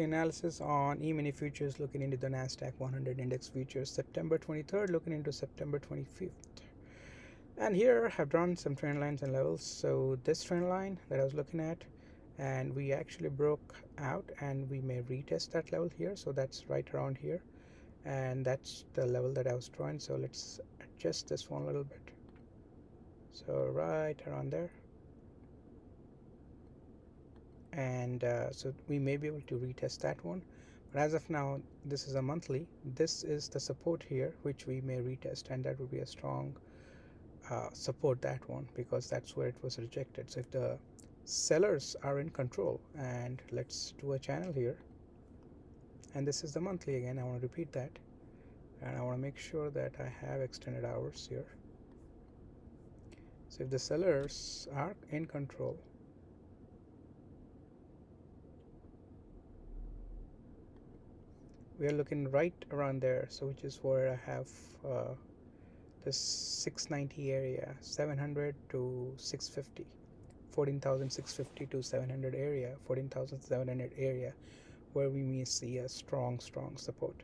weekly analysis on EMini futures, looking into the NASDAQ 100 index futures, September 23rd, looking into September 25th. And here I've drawn some trend lines and levels. So this trend line that I was looking at, and we actually broke out, and we may retest that level here. So that's right around here, and that's the level that I was drawing. So let's adjust this one a little bit. So right around there. And so we may be able to retest that one, but as of now this is a monthly. This is the support here which we may retest, and that would be a strong support, that one, because that's where it was rejected. So if the sellers are in control, and let's do a channel here, and this is the monthly again. I want to repeat that, and I want to make sure that I have extended hours here. So if the sellers are in control, we are looking right around there, so which is where I have this 690 area, 700 to 650, 14,650 to 700 area, 14,700 area, where we may see a strong support.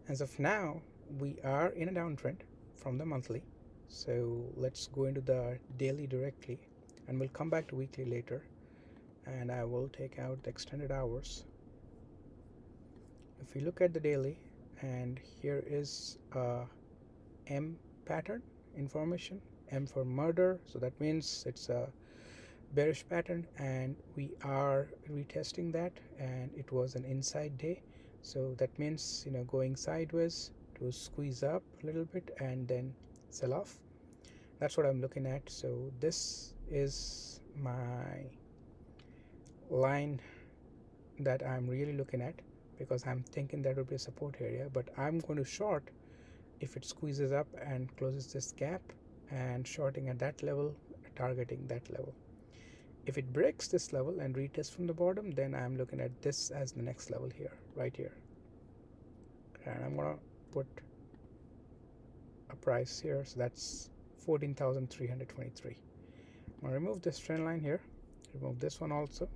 As of now, we are in a downtrend from the monthly, so let's go into the daily directly, and we'll come back to weekly later, and I will take out the extended hours. If we look at the daily, and here is M pattern information, M for murder, so that means it's a bearish pattern, and we are retesting that, and it was an inside day, so that means going sideways to squeeze up a little bit and then sell off. That's what I'm looking at. So this is my line that I'm really looking at, because I'm thinking that would be a support area, but I'm going to short if it squeezes up and closes this gap, and shorting at that level, targeting that level. If it breaks this level and retests from the bottom, then I'm looking at this as the next level here, right here, and I'm gonna put a price here, so that's 14,323. I'm gonna remove this trend line here, remove this one also.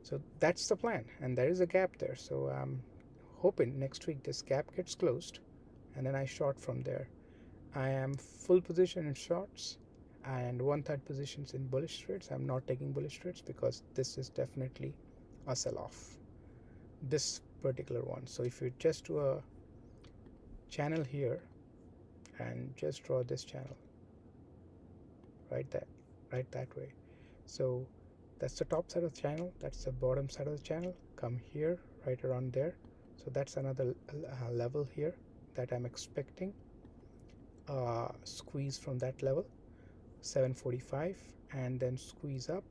So that's the plan, and there is a gap there, so I'm hoping next week this gap gets closed, and then I short from there. I am full position in shorts and 1/3 positions in bullish trades. I'm not taking bullish trades because this is definitely a sell-off, this particular one. So if you just do a channel here and just draw this channel right that way, so that's the top side of the channel, that's the bottom side of the channel, come here right around there. So that's another level here that I'm expecting squeeze from that level, 745, and then squeeze up,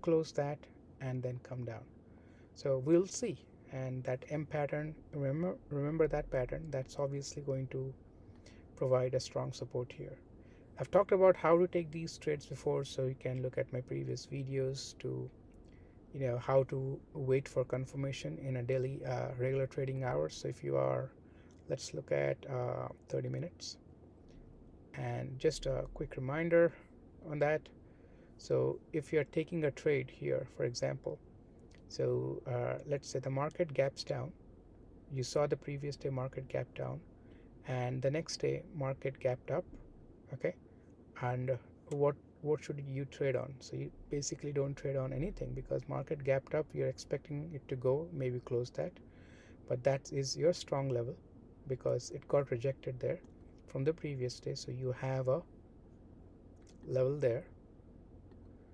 close that, and then come down. So we'll see. And that M pattern, remember that pattern, that's obviously going to provide a strong support here. I've talked about how to take these trades before, so you can look at my previous videos to how to wait for confirmation in a daily regular trading hours. So if you are, let's look at 30 minutes, and just a quick reminder on that. So if you're taking a trade here, for example, so let's say the market gaps down, you saw the previous day market gap down, and the next day market gapped up, okay, and what should you trade on? So you basically don't trade on anything, because market gapped up, you're expecting it to go, maybe close that, but that is your strong level because it got rejected there from the previous day. So you have a level there,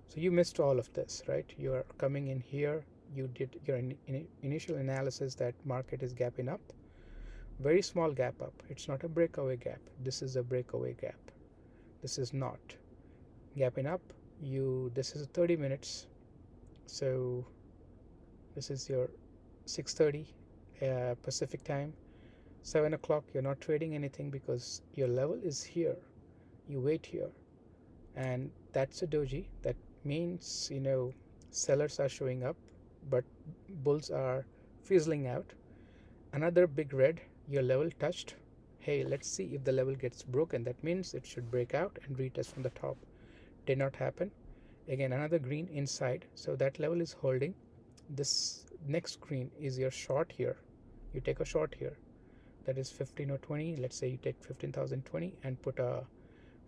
so you missed all of this, right? You are coming in here, you did your initial analysis that market is gapping up, very small gap up, it's not a breakaway gap, this is a breakaway gap, this is not gapping up. This is 30 minutes, so this is your 6:30 Pacific time, 7 o'clock. You're not trading anything because your level is here, you wait here, and that's a doji. That means sellers are showing up, but bulls are fizzling out. Another big red, your level touched. Hey, let's see if the level gets broken. That means it should break out and retest from the top. Did not happen. Again, another green inside, so that level is holding. this next screen is your short here. You take a short here, that is 15 or 20. Let's say you take 15,020 and put a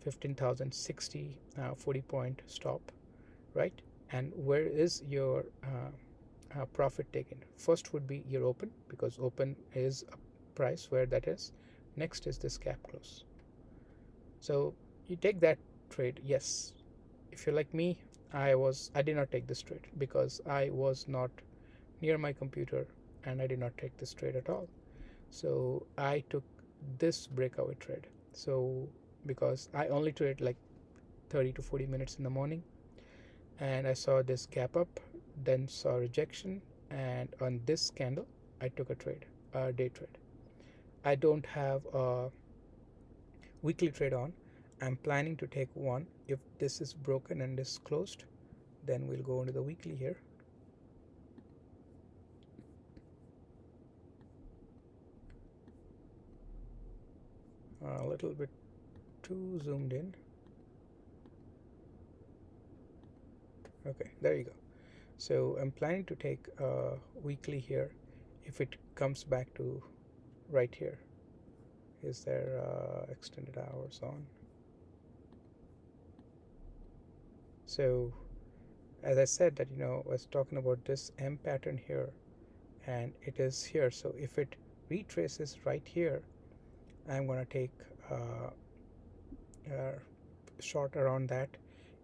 15,060 40 point stop, right? And where is your profit taken? First would be your open, because open is a price where that is. Next is this gap close. So you take that trade. Yes, if you're like me, I did not take this trade because I was not near my computer and I did not take this trade at all. So I took this breakaway trade. So because I only trade like 30 to 40 minutes in the morning, and I saw this gap up, then saw rejection, and on this candle I took a trade, a day trade. I don't have a weekly trade on. I'm planning to take one. If this is broken and is closed, then we'll go into the weekly here. A little bit too zoomed in. Okay, there you go. So I'm planning to take a weekly here. If it comes back to right here, is there extended hours on? So as I said that, I was talking about this M pattern here, and it is here. So if it retraces right here, I'm going to take a short around that.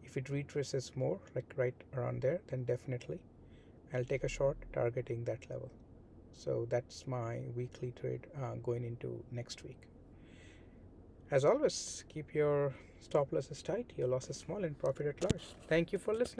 If it retraces more, like right around there, then definitely I'll take a short targeting that level. So that's my weekly trade going into next week. As always, keep your stop losses tight, your losses small, and profit at large. Thank you for listening.